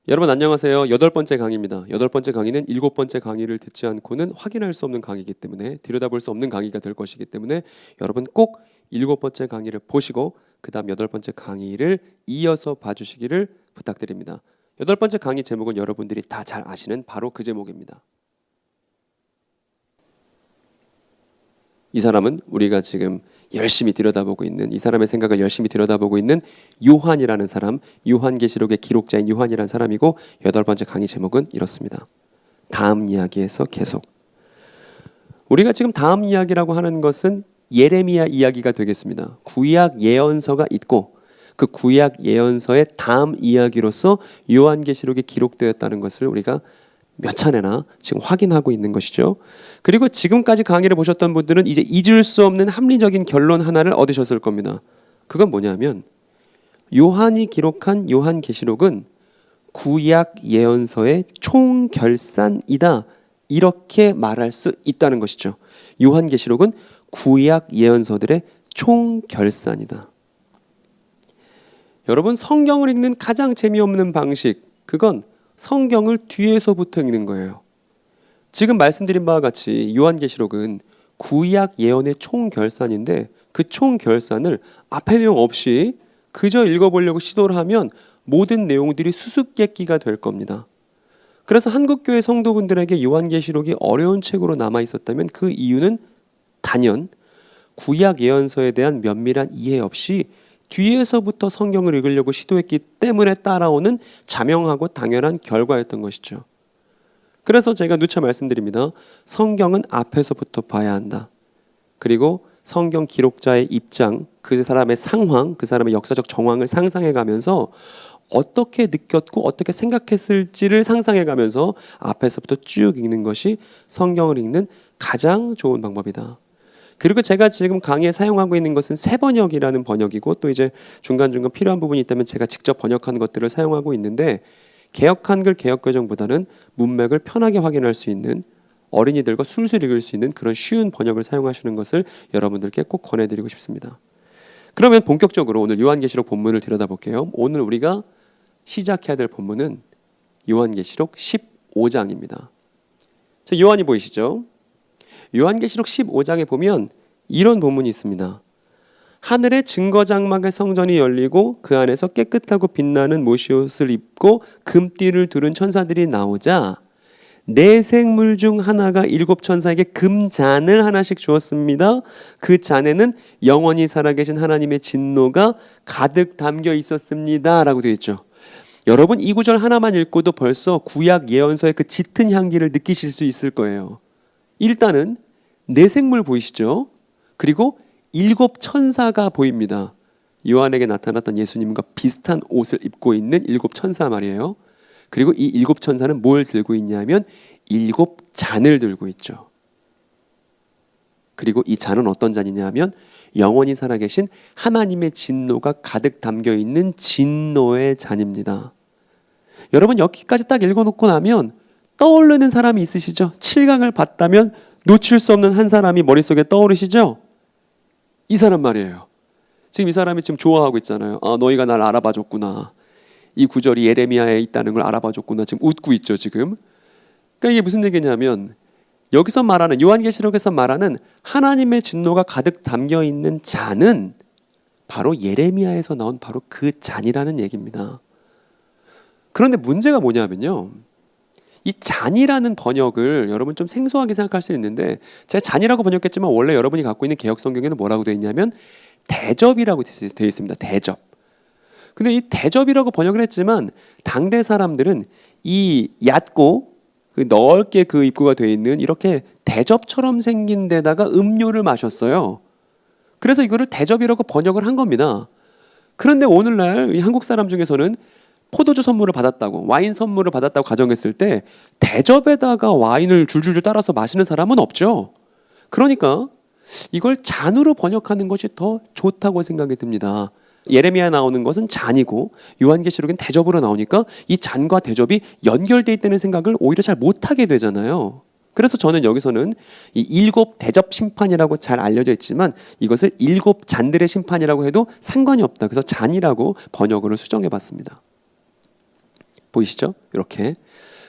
여러분 안녕하세요. 8번째 강의입니다. 8번째 강의는 7번째 강의를 듣지 않고는 확인할 수 없는 강의이기 때문에 들여다볼 수 없는 강의가 될 것이기 때문에 여러분 꼭 7번째 강의를 보시고 그 다음 8번째 강의를 이어서 봐주시기를 부탁드립니다. 8번째 강의 제목은 여러분들이 다 잘 아시는 바로 그 제목입니다. 이 사람은 우리가 지금 열심히 들여다보고 있는, 이 사람의 생각을 열심히 들여다보고 있는 요한이라는 사람, 요한계시록의 기록자인 요한이라는 사람이고 8번째 강의 제목은 이렇습니다. 다음 이야기에서 계속. 우리가 지금 다음 이야기라고 하는 것은 예레미야 이야기가 되겠습니다. 구약 예언서가 있고 그 구약 예언서의 다음 이야기로서 요한계시록이 기록되었다는 것을 우리가 몇 차례나 지금 확인하고 있는 것이죠. 그리고 지금까지 강의를 보셨던 분들은 이제 잊을 수 없는 합리적인 결론 하나를 얻으셨을 겁니다. 그건 뭐냐면 요한이 기록한 요한계시록은 구약 예언서의 총결산이다, 이렇게 말할 수 있다는 것이죠. 요한계시록은 구약 예언서들의 총결산이다. 여러분, 성경을 읽는 가장 재미없는 방식, 그건 성경을 뒤에서부터 읽는 거예요. 지금 말씀드린 바와 같이 요한계시록은 구약 예언의 총결산인데 그 총결산을 앞에 내용 없이 그저 읽어보려고 시도를 하면 모든 내용들이 수수께끼가 될 겁니다. 그래서 한국교회 성도분들에게 요한계시록이 어려운 책으로 남아있었다면 그 이유는 단연 구약 예언서에 대한 면밀한 이해 없이 뒤에서부터 성경을 읽으려고 시도했기 때문에 따라오는 자명하고 당연한 결과였던 것이죠. 그래서 제가 누차 말씀드립니다. 성경은 앞에서부터 봐야 한다. 그리고 성경 기록자의 입장, 그 사람의 상황, 그 사람의 역사적 정황을 상상해 가면서 어떻게 느꼈고 어떻게 생각했을지를 상상해 가면서 앞에서부터 쭉 읽는 것이 성경을 읽는 가장 좋은 방법이다. 그리고 제가 지금 강의에 사용하고 있는 것은 새번역이라는 번역이고 또 이제 중간중간 필요한 부분이 있다면 제가 직접 번역한 것들을 사용하고 있는데 개역 한글 개역 개정보다는 문맥을 편하게 확인할 수 있는, 어린이들과 술술 읽을 수 있는 그런 쉬운 번역을 사용하시는 것을 여러분들께 꼭 권해드리고 싶습니다. 그러면 본격적으로 오늘 요한계시록 본문을 들여다볼게요. 오늘 우리가 시작해야 될 본문은 요한계시록 15장입니다. 자, 요한이 보이시죠? 요한계시록 15장에 보면 이런 본문이 있습니다. 하늘의 증거장막의 성전이 열리고 그 안에서 깨끗하고 빛나는 못옷을 입고 금띠를 두른 천사들이 나오자 네 생물 중 하나가 7천사에게 금잔을 하나씩 주었습니다. 그 잔에는 영원히 살아계신 하나님의 진노가 가득 담겨 있었습니다 라고 되어 있죠. 여러분, 이 구절 하나만 읽고도 벌써 구약 예언서의 그 짙은 향기를 느끼실 수 있을 거예요. 일단은 네 생물 보이시죠? 그리고 7천사가 보입니다. 요한에게 나타났던 예수님과 비슷한 옷을 입고 있는 7천사 말이에요. 그리고 이 7천사는 뭘 들고 있냐면 7잔을 들고 있죠. 그리고 이 잔은 어떤 잔이냐면 영원히 살아계신 하나님의 진노가 가득 담겨 있는 진노의 잔입니다. 여러분, 여기까지 딱 읽어놓고 나면 떠오르는 사람이 있으시죠? 7강을 봤다면 놓칠 수 없는 한 사람이 머릿속에 떠오르시죠? 이 사람 말이에요. 지금 이 사람이 지금 좋아하고 있잖아요. 아, 너희가 날 알아봐줬구나. 이 구절이 예레미야에 있다는 걸 알아봐줬구나. 지금 웃고 있죠, 지금. 그러니까 이게 무슨 얘기냐면 여기서 말하는, 요한계시록에서 말하는 하나님의 진노가 가득 담겨 있는 잔은 바로 예레미야에서 나온 바로 그 잔이라는 얘기입니다. 그런데 문제가 뭐냐면요, 이 잔이라는 번역을 여러분 좀 생소하게 생각할 수 있는데 제가 잔이라고 번역했지만 원래 여러분이 갖고 있는 개역 성경에는 뭐라고 되어 있냐면 대접이라고 되어 있습니다. 대접. 근데 이 대접이라고 번역을 했지만 당대 사람들은 이 얕고 그 넓게 그 입구가 되어 있는 이렇게 대접처럼 생긴 데다가 음료를 마셨어요. 그래서 이거를 대접이라고 번역을 한 겁니다. 그런데 오늘날 이 한국 사람 중에서는 포도주 선물을 받았다고, 와인 선물을 받았다고 가정했을 때 대접에다가 와인을 줄줄줄 따라서 마시는 사람은 없죠. 그러니까 이걸 잔으로 번역하는 것이 더 좋다고 생각이 듭니다. 예레미야에 나오는 것은 잔이고 요한계시록은 대접으로 나오니까 이 잔과 대접이 연결되어 있다는 생각을 오히려 잘 못하게 되잖아요. 그래서 저는 여기서는 이 7 대접 심판이라고 잘 알려져 있지만 이것을 7 잔들의 심판이라고 해도 상관이 없다. 그래서 잔이라고 번역으로 수정해 봤습니다. 보이시죠? 이렇게.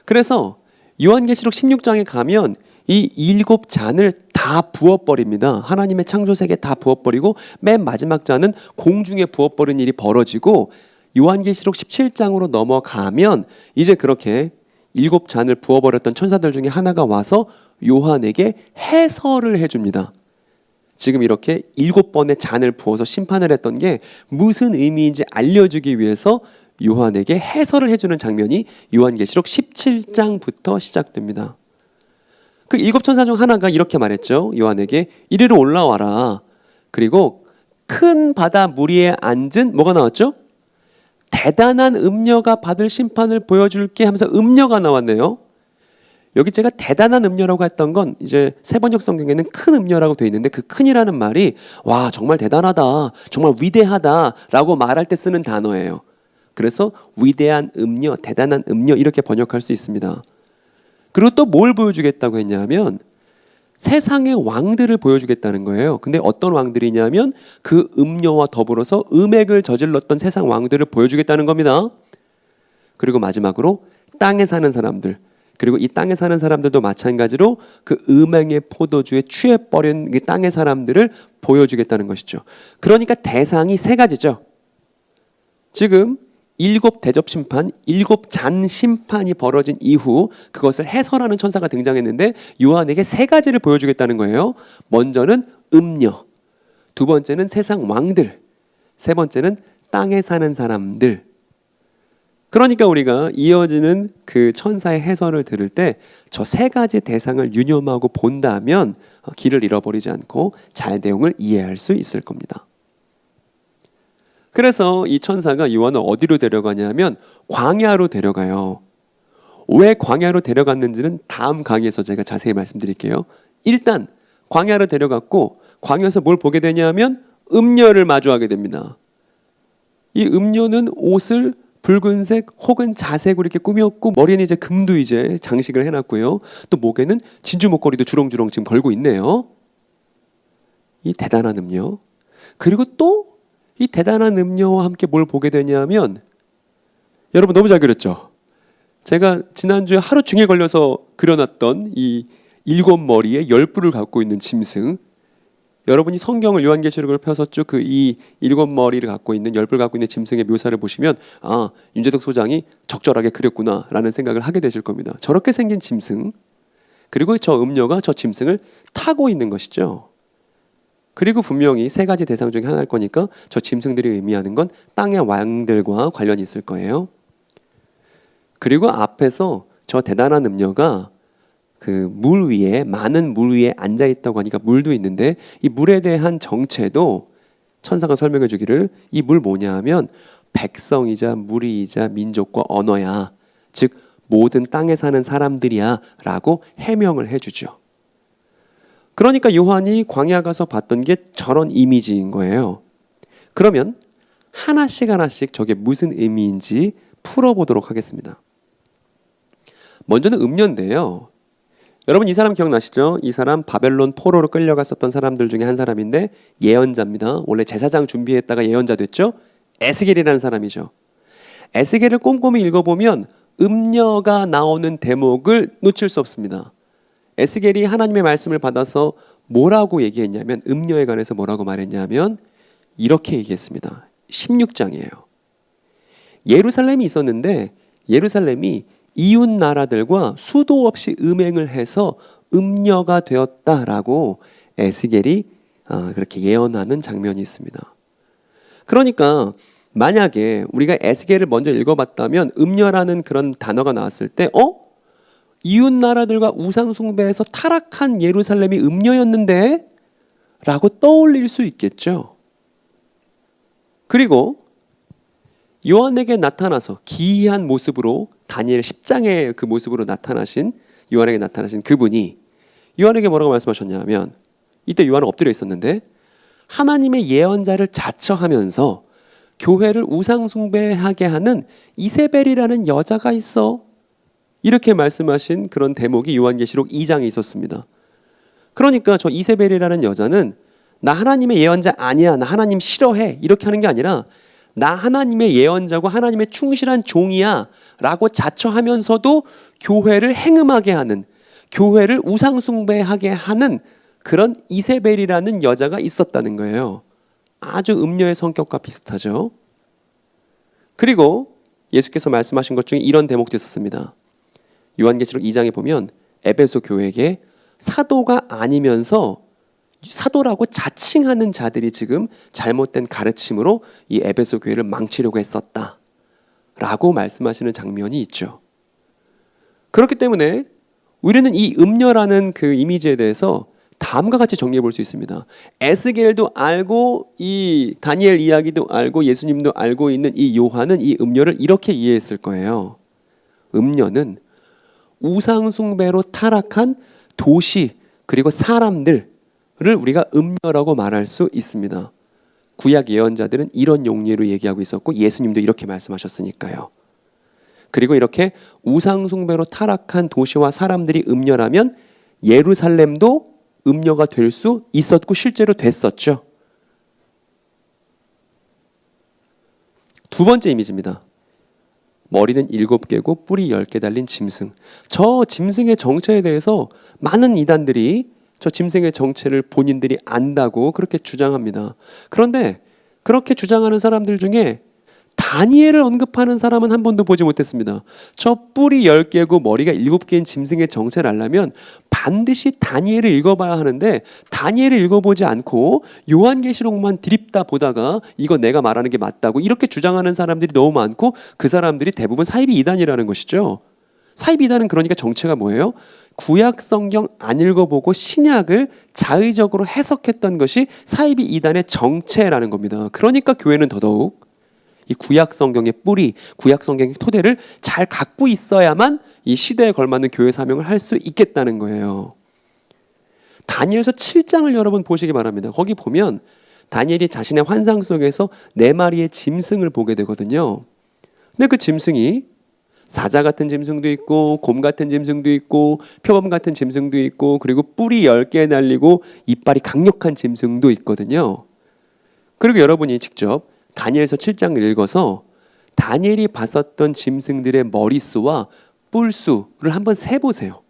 그래서 요한계시록 16장에 가면 이 7잔을 다 부어버립니다. 하나님의 창조세계 다 부어버리고 맨 마지막 잔은 공중에 부어버린 일이 벌어지고 요한계시록 17장으로 넘어가면 이제 그렇게 7잔을 부어버렸던 천사들 중에 하나가 와서 요한에게 해설을 해줍니다. 지금 이렇게 7번의 잔을 부어서 심판을 했던 게 무슨 의미인지 알려주기 위해서 요한에게 해설을 해주는 장면이 요한계시록 17장부터 시작됩니다. 그 7천사 중 하나가 이렇게 말했죠. 요한에게 이리로 올라와라. 그리고 큰 바다 물 위에 앉은 뭐가 나왔죠? 대단한 음녀가 받을 심판을 보여줄게 하면서 음녀가 나왔네요. 여기 제가 대단한 음녀라고 했던 건 이제 세번역 성경에는 큰 음녀라고 되어 있는데 그 큰이라는 말이 와 정말 대단하다, 정말 위대하다라고 말할 때 쓰는 단어예요. 그래서 위대한 음녀, 대단한 음녀 이렇게 번역할 수 있습니다. 그리고 또 뭘 보여주겠다고 했냐면 세상의 왕들을 보여주겠다는 거예요. 근데 어떤 왕들이냐면 그 음녀와 더불어서 음행을 저질렀던 세상 왕들을 보여주겠다는 겁니다. 그리고 마지막으로 땅에 사는 사람들, 그리고 이 땅에 사는 사람들도 마찬가지로 그 음행의 포도주에 취해버린 그 땅의 사람들을 보여주겠다는 것이죠. 그러니까 대상이 세 가지죠. 지금 7대접 심판, 7잔 심판이 벌어진 이후 그것을 해설하는 천사가 등장했는데 요한에게 세 가지를 보여주겠다는 거예요. 먼저는 음녀, 두 번째는 세상 왕들, 세 번째는 땅에 사는 사람들. 그러니까 우리가 이어지는 그 천사의 해설을 들을 때 저 세 가지 대상을 유념하고 본다면 길을 잃어버리지 않고 잘 내용을 이해할 수 있을 겁니다. 그래서 이 천사가 요한을 어디로 데려가냐면 광야로 데려가요. 왜 광야로 데려갔는지는 다음 강의에서 제가 자세히 말씀드릴게요. 일단 광야로 데려갔고 광야에서 뭘 보게 되냐면 음녀를 마주하게 됩니다. 이 음녀는 옷을 붉은색 혹은 자색으로 이렇게 꾸몄고 머리에는 이제 금도 이제 장식을 해놨고요. 또 목에는 진주 목걸이도 주렁주렁 지금 걸고 있네요. 이 대단한 음녀. 그리고 또 이 대단한 음녀와 함께 뭘 보게 되냐면 여러분 너무 잘 그렸죠? 제가 지난주에 하루 종일 걸려서 그려놨던 이 7머리에 10뿔을 갖고 있는 짐승. 여러분이 성경을 요한계시록을 펴서 쭉 그 이 7머리를 갖고 있는 10뿔 갖고 있는 짐승의 묘사를 보시면 아 윤재덕 소장이 적절하게 그렸구나 라는 생각을 하게 되실 겁니다. 저렇게 생긴 짐승, 그리고 저 음녀가 저 짐승을 타고 있는 것이죠. 그리고 분명히 세 가지 대상 중에 하나일 거니까 저 짐승들이 의미하는 건 땅의 왕들과 관련이 있을 거예요. 그리고 앞에서 저 대단한 음녀가 그 물 위에, 많은 물 위에 앉아 있다고 하니까 물도 있는데 이 물에 대한 정체도 천사가 설명해 주기를 이 물 뭐냐 하면 백성이자 무리이자 민족과 언어야, 즉 모든 땅에 사는 사람들이야 라고 해명을 해주죠. 그러니까 요한이 광야 가서 봤던 게 저런 이미지인 거예요. 그러면 하나씩 하나씩 저게 무슨 의미인지 풀어보도록 하겠습니다. 먼저는 음녀인데요. 여러분 이 사람 기억나시죠? 이 사람 바벨론 포로로 끌려갔었던 사람들 중에 한 사람인데 예언자입니다. 원래 제사장 준비했다가 예언자 됐죠? 에스겔이라는 사람이죠. 에스겔을 꼼꼼히 읽어보면 음녀가 나오는 대목을 놓칠 수 없습니다. 에스겔이 하나님의 말씀을 받아서 뭐라고 얘기했냐면 음녀에 관해서 뭐라고 말했냐면 이렇게 얘기했습니다. 16장이에요. 예루살렘이 있었는데 예루살렘이 이웃 나라들과 수도 없이 음행을 해서 음녀가 되었다라고 에스겔이 그렇게 예언하는 장면이 있습니다. 그러니까 만약에 우리가 에스겔을 먼저 읽어봤다면 음녀라는 그런 단어가 나왔을 때 이웃 나라들과 우상 숭배에서 타락한 예루살렘이 음녀였는데 라고 떠올릴 수 있겠죠. 그리고 요한에게 나타나서 기이한 모습으로 다니엘 10장의 그 모습으로 나타나신 요한에게 나타나신 그분이 요한에게 뭐라고 말씀하셨냐면 이때 요한은 엎드려 있었는데 하나님의 예언자를 자처하면서 교회를 우상 숭배하게 하는 이세벨이라는 여자가 있어. 이렇게 말씀하신 그런 대목이 요한계시록 2장에 있었습니다. 그러니까 저 이세벨이라는 여자는 나 하나님의 예언자 아니야, 나 하나님 싫어해 이렇게 하는 게 아니라 나 하나님의 예언자고 하나님의 충실한 종이야 라고 자처하면서도 교회를 행음하게 하는, 교회를 우상숭배하게 하는 그런 이세벨이라는 여자가 있었다는 거예요. 아주 음녀의 성격과 비슷하죠. 그리고 예수께서 말씀하신 것 중에 이런 대목도 있었습니다. 요한계시록 2장에 보면 에베소 교회에게 사도가 아니면서 사도라고 자칭하는 자들이 지금 잘못된 가르침으로 이 에베소 교회를 망치려고 했었다 라고 말씀하시는 장면이 있죠. 그렇기 때문에 우리는 이 음녀라는 그 이미지에 대해서 다음과 같이 정리해 볼 수 있습니다. 에스겔도 알고 이 다니엘 이야기도 알고 예수님도 알고 있는 이 요한은 이 음녀를 이렇게 이해했을 거예요. 음녀는 우상숭배로 타락한 도시 그리고 사람들을 우리가 음녀라고 말할 수 있습니다. 구약 예언자들은 이런 용례로 얘기하고 있었고 예수님도 이렇게 말씀하셨으니까요. 그리고 이렇게 우상숭배로 타락한 도시와 사람들이 음녀라면 예루살렘도 음녀가 될 수 있었고 실제로 됐었죠. 두 번째 이미지입니다. 머리는 7개고 뿔이 10개 달린 짐승. 저 짐승의 정체에 대해서 많은 이단들이 저 짐승의 정체를 본인들이 안다고 그렇게 주장합니다. 그런데 그렇게 주장하는 사람들 중에 다니엘을 언급하는 사람은 한 번도 보지 못했습니다. 저 뿔이 10개고 머리가 7개인 짐승의 정체를 알려면 반드시 다니엘을 읽어봐야 하는데 다니엘을 읽어보지 않고 요한계시록만 드립다 보다가 이거 내가 말하는 게 맞다고 이렇게 주장하는 사람들이 너무 많고 그 사람들이 대부분 사이비 이단이라는 것이죠. 사이비 이단은 그러니까 정체가 뭐예요? 구약 성경 안 읽어보고 신약을 자의적으로 해석했던 것이 사이비 이단의 정체라는 겁니다. 그러니까 교회는 더더욱 이 구약 성경의 뿌리, 구약 성경의 토대를 잘 갖고 있어야만 이 시대에 걸맞는 교회 사명을 할 수 있겠다는 거예요. 다니엘서 7장을 여러분 보시기 바랍니다. 거기 보면 다니엘이 자신의 환상 속에서 4마리의 짐승을 보게 되거든요. 근데 그 짐승이 사자 같은 짐승도 있고 곰 같은 짐승도 있고 표범 같은 짐승도 있고 그리고 뿔이 10개 날리고 이빨이 강력한 짐승도 있거든요. 그리고 여러분이 직접 다니엘서 7장을 읽어서 다니엘이 봤었던 짐승들의 머리수와 뿔수를 한번 세보세요.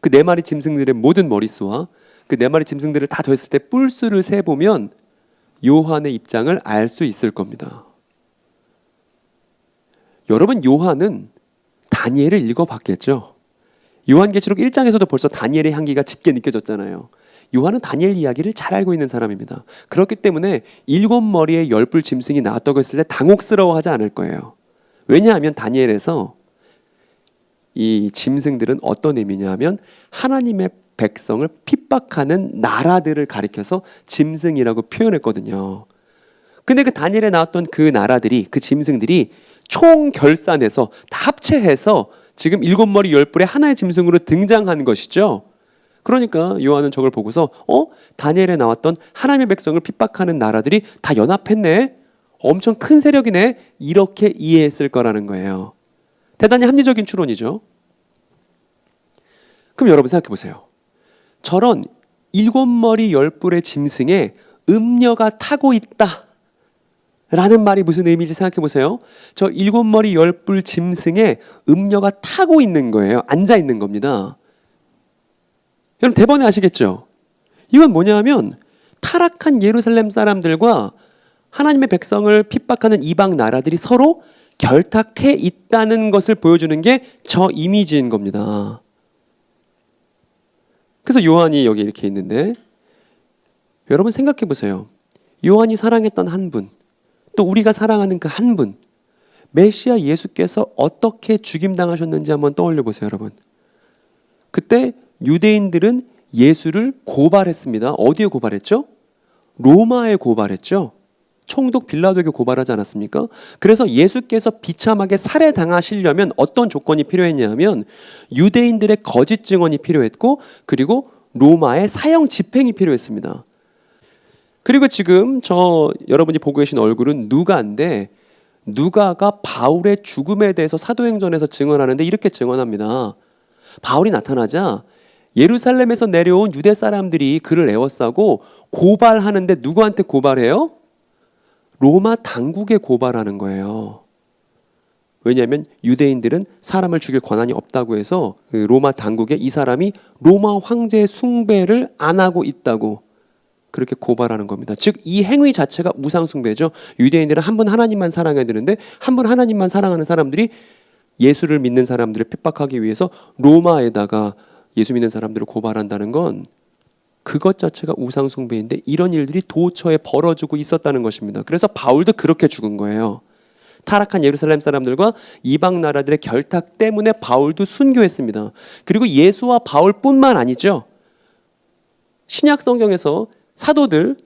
그 4마리 짐승들의 모든 머리수와 그 4마리 짐승들을 다 더했을 때 뿔수를 세보면 요한의 입장을 알 수 있을 겁니다. 여러분 요한은 다니엘을 읽어봤겠죠? 요한계시록 1장에서도 벌써 다니엘의 향기가 짙게 느껴졌잖아요. 요한은 다니엘 이야기를 잘 알고 있는 사람입니다. 그렇기 때문에 7머리의 10뿔 짐승이 나왔다고 했을 때 당혹스러워하지 않을 거예요. 왜냐하면 다니엘에서 이 짐승들은 어떤 의미냐 하면 하나님의 백성을 핍박하는 나라들을 가리켜서 짐승이라고 표현했거든요. 근데 그 다니엘에 나왔던 그 나라들이 그 짐승들이 총결산해서 다 합체해서 지금 7머리 10뿔의 하나의 짐승으로 등장한 것이죠. 그러니까 요한은 저걸 보고서 다니엘에 나왔던 하나님의 백성을 핍박하는 나라들이 다 연합했네. 엄청 큰 세력이네. 이렇게 이해했을 거라는 거예요. 대단히 합리적인 추론이죠. 그럼 여러분 생각해 보세요. 저런 7머리 10뿔의 짐승에 음녀가 타고 있다 라는 말이 무슨 의미인지 생각해 보세요. 저 7머리 10뿔 짐승에 음녀가 타고 있는 거예요. 앉아 있는 겁니다. 여러분 대번에 아시겠죠? 이건 뭐냐면 타락한 예루살렘 사람들과 하나님의 백성을 핍박하는 이방 나라들이 서로 결탁해 있다는 것을 보여주는 게 저 이미지인 겁니다. 그래서 요한이 여기 이렇게 있는데 여러분 생각해 보세요. 요한이 사랑했던 한 분, 또 우리가 사랑하는 그 한 분, 메시아 예수께서 어떻게 죽임당하셨는지 한번 떠올려 보세요, 여러분. 그때 유대인들은 예수를 고발했습니다. 어디에 고발했죠? 로마에 고발했죠. 총독 빌라도에게 고발하지 않았습니까? 그래서 예수께서 비참하게 살해당하시려면 어떤 조건이 필요했냐면 유대인들의 거짓 증언이 필요했고 그리고 로마의 사형 집행이 필요했습니다. 그리고 지금 여러분이 보고 계신 얼굴은 누가인데 누가가 바울의 죽음에 대해서 사도행전에서 증언하는데 이렇게 증언합니다. 바울이 나타나자 예루살렘에서 내려온 유대 사람들이 그를 에워싸고 고발하는데 누구한테 고발해요? 로마 당국에 고발하는 거예요. 왜냐하면 유대인들은 사람을 죽일 권한이 없다고 해서 그 로마 당국에 이 사람이 로마 황제의 숭배를 안 하고 있다고 그렇게 고발하는 겁니다. 즉 이 행위 자체가 우상 숭배죠. 유대인들은 한 분 하나님만 사랑해야 되는데 한 분 하나님만 사랑하는 사람들이 예수를 믿는 사람들을 핍박하기 위해서 로마에다가 예수 믿는 사람들을 고발한다는 건 그것 자체가 우상 숭배인데 이런 일들이 도처에 벌어지고 있었다는 것입니다. 그래서 바울도 그렇게 죽은 거예요. 타락한 예루살렘 사람들과 이방 나라들의 결탁 때문에 바울도 순교했습니다. 그리고 예수와 바울뿐만 아니죠. 신약 성경에서 사도들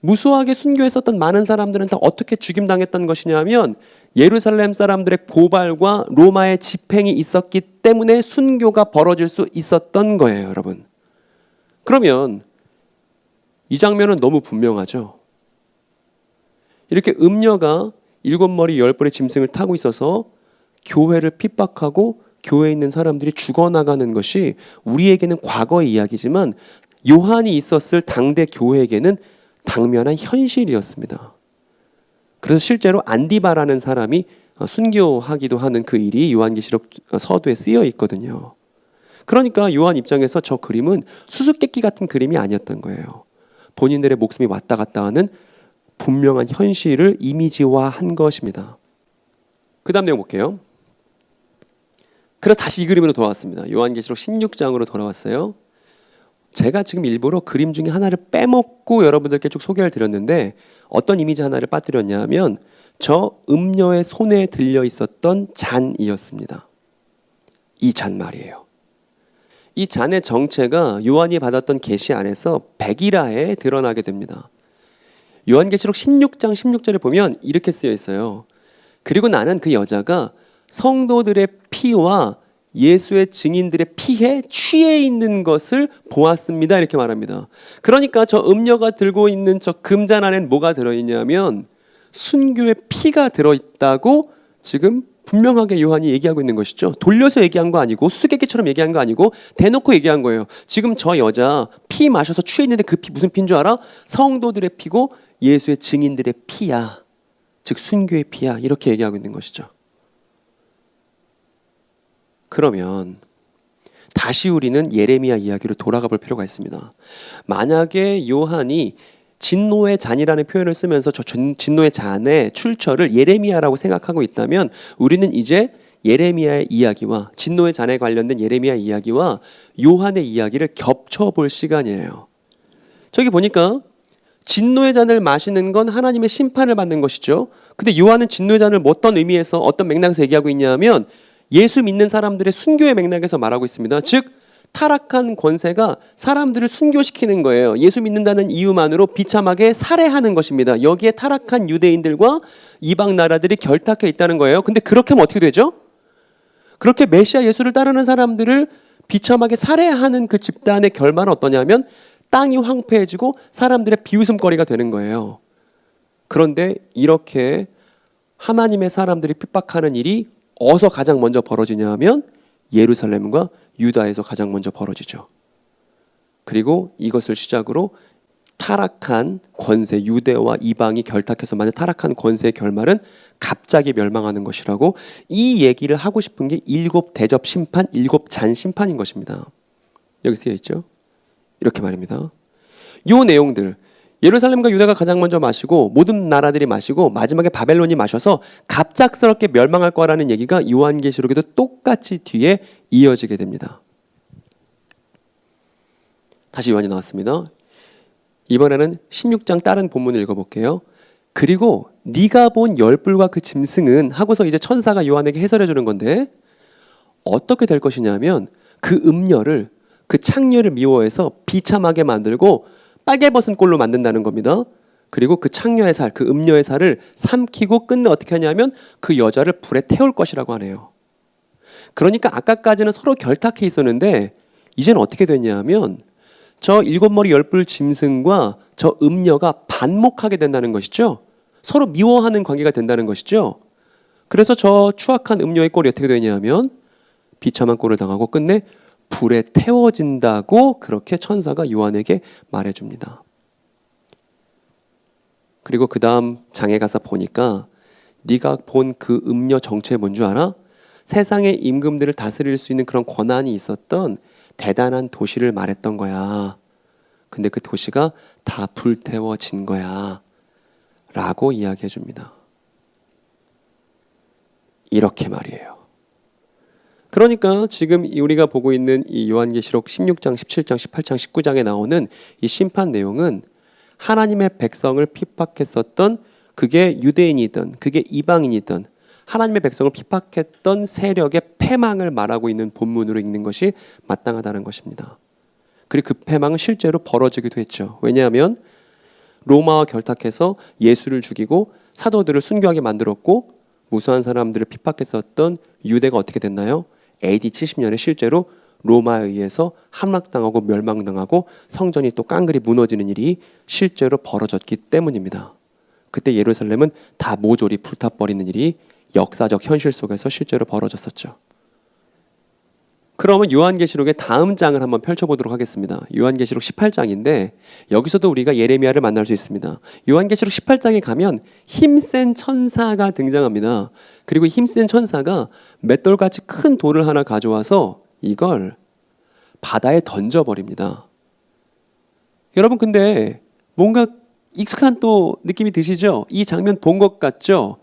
무수하게 순교했었던 많은 사람들은 다 어떻게 죽임당했던 것이냐면 예루살렘 사람들의 고발과 로마의 집행이 있었기 때문에 순교가 벌어질 수 있었던 거예요, 여러분. 그러면 이 장면은 너무 분명하죠. 이렇게 음녀가 7머리 10뿔의 짐승을 타고 있어서 교회를 핍박하고 교회에 있는 사람들이 죽어나가는 것이 우리에게는 과거의 이야기지만 요한이 있었을 당대 교회에게는 당면한 현실이었습니다. 그래서 실제로 안디바라는 사람이 순교하기도 하는 그 일이 요한계시록 서두에 쓰여 있거든요. 그러니까 요한 입장에서 저 그림은 수수께끼 같은 그림이 아니었던 거예요. 본인들의 목숨이 왔다 갔다 하는 분명한 현실을 이미지화한 것입니다. 그 다음 내용 볼게요. 그래서 다시 이 그림으로 돌아왔습니다. 요한계시록 16장으로 돌아왔어요. 제가 지금 일부러 그림 중에 하나를 빼먹고 여러분들께 쭉 소개를 드렸는데 어떤 이미지 하나를 빠뜨렸냐면 저 음녀의 손에 들려 있었던 잔이었습니다. 이 잔 말이에요. 이 잔의 정체가 요한이 받았던 계시 안에서 백일하에 드러나게 됩니다. 요한계시록 16장 16절에 보면 이렇게 쓰여 있어요. 그리고 나는 그 여자가 성도들의 피와 예수의 증인들의 피에 취해 있는 것을 보았습니다. 이렇게 말합니다. 그러니까 저 음녀가 들고 있는 저 금잔 안엔 뭐가 들어있냐면 순교의 피가 들어있다고 지금 분명하게 요한이 얘기하고 있는 것이죠. 돌려서 얘기한 거 아니고 수수께끼처럼 얘기한 거 아니고 대놓고 얘기한 거예요. 지금 저 여자 피 마셔서 취해 있는데 그 피 무슨 피인 줄 알아? 성도들의 피고 예수의 증인들의 피야. 즉 순교의 피야. 이렇게 얘기하고 있는 것이죠. 그러면 다시 우리는 예레미야 이야기로 돌아가 볼 필요가 있습니다. 만약에 요한이 진노의 잔이라는 표현을 쓰면서 저 진노의 잔의 출처를 예레미야라고 생각하고 있다면 우리는 이제 예레미야의 이야기와 진노의 잔에 관련된 예레미야 이야기와 요한의 이야기를 겹쳐볼 시간이에요. 저기 보니까 진노의 잔을 마시는 건 하나님의 심판을 받는 것이죠. 근데 요한은 진노의 잔을 어떤 의미에서 어떤 맥락에서 얘기하고 있냐면 예수 믿는 사람들의 순교의 맥락에서 말하고 있습니다. 즉 타락한 권세가 사람들을 순교시키는 거예요. 예수 믿는다는 이유만으로 비참하게 살해하는 것입니다. 여기에 타락한 유대인들과 이방 나라들이 결탁해 있다는 거예요. 근데 그렇게 하면 어떻게 되죠? 그렇게 메시아 예수를 따르는 사람들을 비참하게 살해하는 그 집단의 결말은 어떠냐면 땅이 황폐해지고 사람들의 비웃음거리가 되는 거예요. 그런데 이렇게 하나님의 사람들이 핍박하는 일이 어디서 가장 먼저 벌어지냐 하면 예루살렘과 유다에서 가장 먼저 벌어지죠. 그리고 이것을 시작으로 타락한 권세, 유대와 이방이 결탁해서 만든 타락한 권세의 결말은 갑자기 멸망하는 것이라고 이 얘기를 하고 싶은 게 7대접 심판, 7잔 심판인 것입니다. 여기 쓰여 있죠. 이렇게 말입니다. 이 내용들 예루살렘과 유다가 가장 먼저 마시고 모든 나라들이 마시고 마지막에 바벨론이 마셔서 갑작스럽게 멸망할 거라는 얘기가 요한계시록에도 똑같이 뒤에 이어지게 됩니다. 다시 요한이 나왔습니다. 이번에는 16장 다른 본문을 읽어볼게요. 그리고 네가 본 열불과 그 짐승은 하고서 이제 천사가 요한에게 해설해 주는 건데 어떻게 될 것이냐면 그 음녀를 그 창녀를 미워해서 비참하게 만들고 빨개 벗은 꼴로 만든다는 겁니다. 그리고 그 창녀의 살, 그 음녀의 살을 삼키고 끝내 어떻게 하냐면 그 여자를 불에 태울 것이라고 하네요. 그러니까 아까까지는 서로 결탁해 있었는데 이제는 어떻게 됐냐면 저 7머리 10뿔 짐승과 저 음녀가 반목하게 된다는 것이죠. 서로 미워하는 관계가 된다는 것이죠. 그래서 저 추악한 음녀의 꼴이 어떻게 되냐면 비참한 꼴을 당하고 끝내 불에 태워진다고 그렇게 천사가 요한에게 말해줍니다. 그리고 그 다음 장에 가서 보니까 네가 본 그 음녀 정체가 뭔 줄 알아? 세상의 임금들을 다스릴 수 있는 그런 권한이 있었던 대단한 도시를 말했던 거야. 근데 그 도시가 다 불태워진 거야. 라고 이야기해 줍니다. 이렇게 말이에요. 그러니까 지금 우리가 보고 있는 이 요한계시록 16장, 17장, 18장, 19장에 나오는 이 심판 내용은 하나님의 백성을 핍박했었던, 그게 유대인이든 그게 이방인이든 하나님의 백성을 핍박했던 세력의 패망을 말하고 있는 본문으로 읽는 것이 마땅하다는 것입니다. 그리고 그 패망은 실제로 벌어지기도 했죠. 왜냐하면 로마와 결탁해서 예수를 죽이고 사도들을 순교하게 만들었고 무수한 사람들을 핍박했었던 유대가 어떻게 됐나요? AD 70년에 실제로 로마에 의해서 함락당하고 멸망당하고 성전이 또 깡그리 무너지는 일이 실제로 벌어졌기 때문입니다. 그때 예루살렘은 다 모조리 불타버리는 일이 역사적 현실 속에서 실제로 벌어졌었죠. 그러면 요한계시록의 다음 장을 한번 펼쳐보도록 하겠습니다. 요한계시록 18장인데 여기서도 우리가 예레미야를 만날 수 있습니다. 요한계시록 18장에 가면 힘센 천사가 등장합니다. 그리고 힘센 천사가 맷돌같이 큰 돌을 하나 가져와서 이걸 바다에 던져버립니다. 여러분 근데 뭔가 익숙한 또 느낌이 드시죠? 이 장면 본 것 같죠?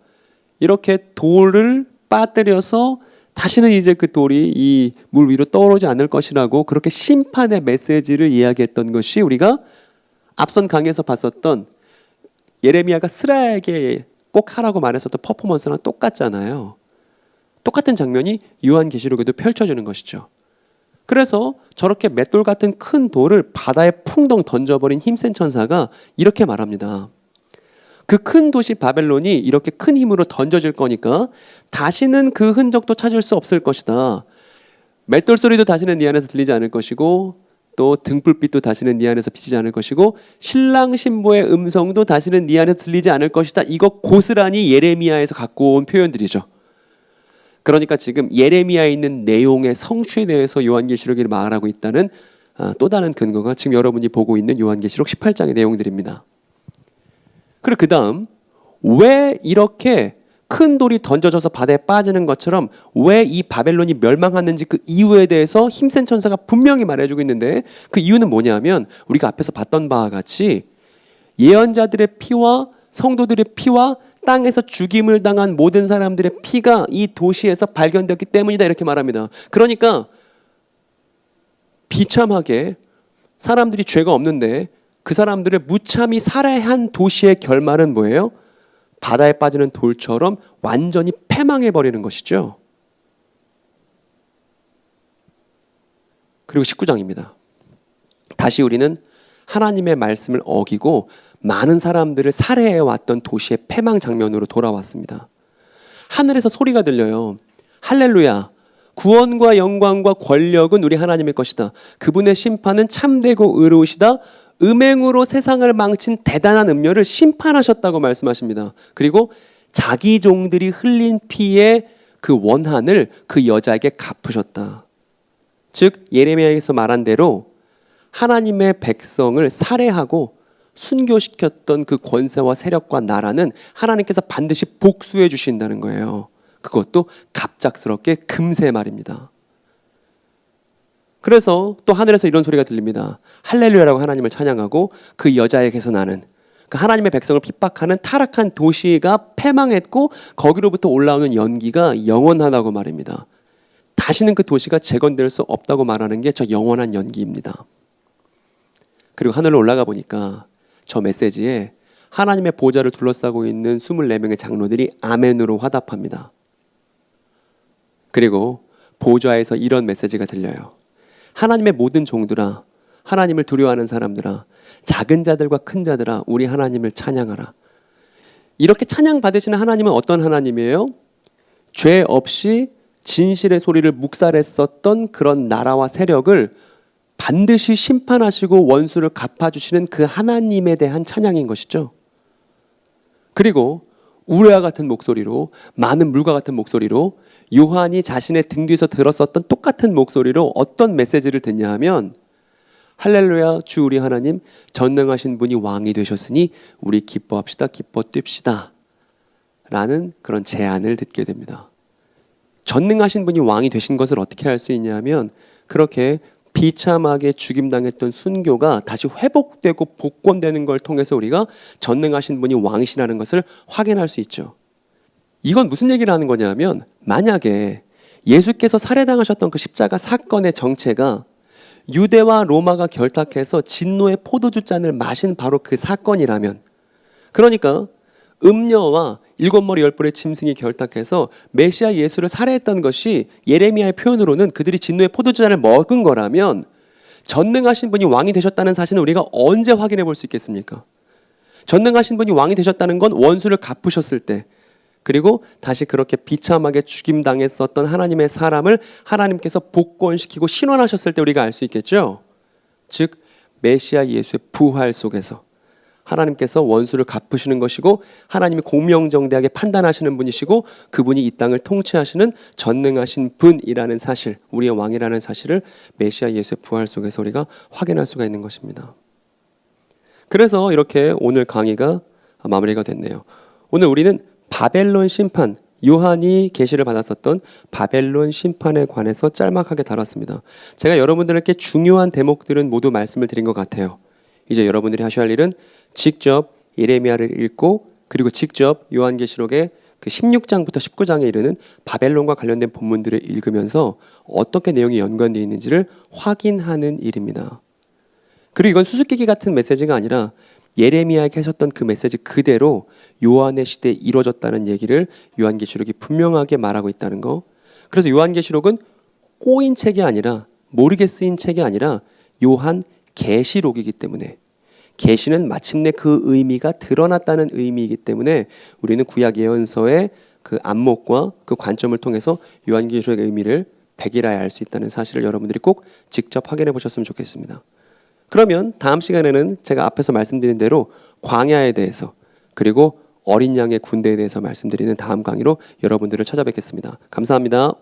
이렇게 돌을 빠뜨려서 다시는 이제 그 돌이 이 물 위로 떠오르지 않을 것이라고 그렇게 심판의 메시지를 이야기했던 것이 우리가 앞선 강의에서 봤었던 예레미야가 스라에게 꼭 하라고 말했었던 퍼포먼스랑 똑같잖아요. 똑같은 장면이 요한계시록에도 펼쳐지는 것이죠. 그래서 저렇게 맷돌 같은 큰 돌을 바다에 풍덩 던져버린 힘센 천사가 이렇게 말합니다. 그 큰 도시 바벨론이 이렇게 큰 힘으로 던져질 거니까 다시는 그 흔적도 찾을 수 없을 것이다. 맷돌 소리도 다시는 네 안에서 들리지 않을 것이고 또 등불빛도 다시는 네 안에서 비치지 않을 것이고 신랑 신부의 음성도 다시는 네 안에서 들리지 않을 것이다. 이거 고스란히 예레미야에서 갖고 온 표현들이죠. 그러니까 지금 예레미야에 있는 내용의 성취에 대해서 요한계시록이 말하고 있다는 또 다른 근거가 지금 여러분이 보고 있는 요한계시록 18장의 내용들입니다. 그리고 그 다음 왜 이렇게 큰 돌이 던져져서 바다에 빠지는 것처럼 왜 이 바벨론이 멸망하는지 그 이유에 대해서 힘센 천사가 분명히 말해주고 있는데 그 이유는 뭐냐면 우리가 앞에서 봤던 바와 같이 예언자들의 피와 성도들의 피와 땅에서 죽임을 당한 모든 사람들의 피가 이 도시에서 발견되었기 때문이다 이렇게 말합니다. 그러니까 비참하게 사람들이 죄가 없는데 그 사람들을 무참히 살해한 도시의 결말은 뭐예요? 바다에 빠지는 돌처럼 완전히 패망해버리는 것이죠. 그리고 19장입니다. 다시 우리는 하나님의 말씀을 어기고 많은 사람들을 살해해왔던 도시의 패망 장면으로 돌아왔습니다. 하늘에서 소리가 들려요. 할렐루야! 구원과 영광과 권력은 우리 하나님의 것이다. 그분의 심판은 참되고 의로우시다. 음행으로 세상을 망친 대단한 음녀를 심판하셨다고 말씀하십니다. 그리고 자기 종들이 흘린 피의 그 원한을 그 여자에게 갚으셨다. 즉 예레미야에서 말한 대로 하나님의 백성을 살해하고 순교시켰던 그 권세와 세력과 나라는 하나님께서 반드시 복수해 주신다는 거예요. 그것도 갑작스럽게 금세 말입니다. 그래서 또 하늘에서 이런 소리가 들립니다. 할렐루야라고 하나님을 찬양하고 그 여자에게서 나는 그 하나님의 백성을 핍박하는 타락한 도시가 패망했고 거기로부터 올라오는 연기가 영원하다고 말입니다. 다시는 그 도시가 재건될 수 없다고 말하는 게 저 영원한 연기입니다. 그리고 하늘로 올라가 보니까 저 메시지에 하나님의 보좌를 둘러싸고 있는 24명의 장로들이 아멘으로 화답합니다. 그리고 보좌에서 이런 메시지가 들려요. 하나님의 모든 종들아, 하나님을 두려워하는 사람들아, 작은 자들과 큰 자들아, 우리 하나님을 찬양하라. 이렇게 찬양 받으시는 하나님은 어떤 하나님이에요? 죄 없이 진실의 소리를 묵살했었던 그런 나라와 세력을 반드시 심판하시고 원수를 갚아주시는 그 하나님에 대한 찬양인 것이죠. 그리고 우레와 같은 목소리로, 많은 물과 같은 목소리로 요한이 자신의 등 뒤에서 들었었던 똑같은 목소리로 어떤 메시지를 듣냐 하면 할렐루야, 주 우리 하나님 전능하신 분이 왕이 되셨으니 우리 기뻐합시다, 기뻐 뜁시다 라는 그런 제안을 듣게 됩니다. 전능하신 분이 왕이 되신 것을 어떻게 알 수 있냐면 그렇게 비참하게 죽임당했던 순교가 다시 회복되고 복권되는 걸 통해서 우리가 전능하신 분이 왕이시라는 것을 확인할 수 있죠. 이건 무슨 얘기를 하는 거냐면 만약에 예수께서 살해당하셨던 그 십자가 사건의 정체가 유대와 로마가 결탁해서 진노의 포도주 잔을 마신 바로 그 사건이라면, 그러니까 음녀와 일곱 머리 열 뿔의 짐승이 결탁해서 메시아 예수를 살해했던 것이 예레미야의 표현으로는 그들이 진노의 포도주 잔을 먹은 거라면 전능하신 분이 왕이 되셨다는 사실은 우리가 언제 확인해 볼 수 있겠습니까? 전능하신 분이 왕이 되셨다는 건 원수를 갚으셨을 때, 그리고 다시 그렇게 비참하게 죽임당했었던 하나님의 사람을 하나님께서 복권시키고 신원하셨을 때 우리가 알 수 있겠죠. 즉 메시아 예수의 부활 속에서 하나님께서 원수를 갚으시는 것이고 하나님이 공명정대하게 판단하시는 분이시고 그분이 이 땅을 통치하시는 전능하신 분이라는 사실, 우리의 왕이라는 사실을 메시아 예수의 부활 속에서 우리가 확인할 수가 있는 것입니다. 그래서 이렇게 오늘 강의가 마무리가 됐네요. 오늘 우리는 바벨론 심판, 요한이 계시를 받았었던 바벨론 심판에 관해서 짤막하게 다뤘습니다. 제가 여러분들에게 중요한 대목들은 모두 말씀을 드린 것 같아요. 이제 여러분들이 하셔야 할 일은 직접 예레미야를 읽고 그리고 직접 요한계시록의 그 16장부터 19장에 이르는 바벨론과 관련된 본문들을 읽으면서 어떻게 내용이 연관되어 있는지를 확인하는 일입니다. 그리고 이건 수수께끼 같은 메시지가 아니라 예레미야에게 하셨던 그 메시지 그대로 요한의 시대에 이루어졌다는 얘기를 요한계시록이 분명하게 말하고 있다는 거. 그래서 요한계시록은 꼬인 책이 아니라, 모르게 쓰인 책이 아니라 요한계시록이기 때문에, 계시는 마침내 그 의미가 드러났다는 의미이기 때문에 우리는 구약 예언서의 그 안목과 그 관점을 통해서 요한계시록의 의미를 백일하에 알 수 있다는 사실을 여러분들이 꼭 직접 확인해 보셨으면 좋겠습니다. 그러면 다음 시간에는 제가 앞에서 말씀드린 대로 광야에 대해서 그리고 어린 양의 군대에 대해서 말씀드리는 다음 강의로 여러분들을 찾아뵙겠습니다. 감사합니다.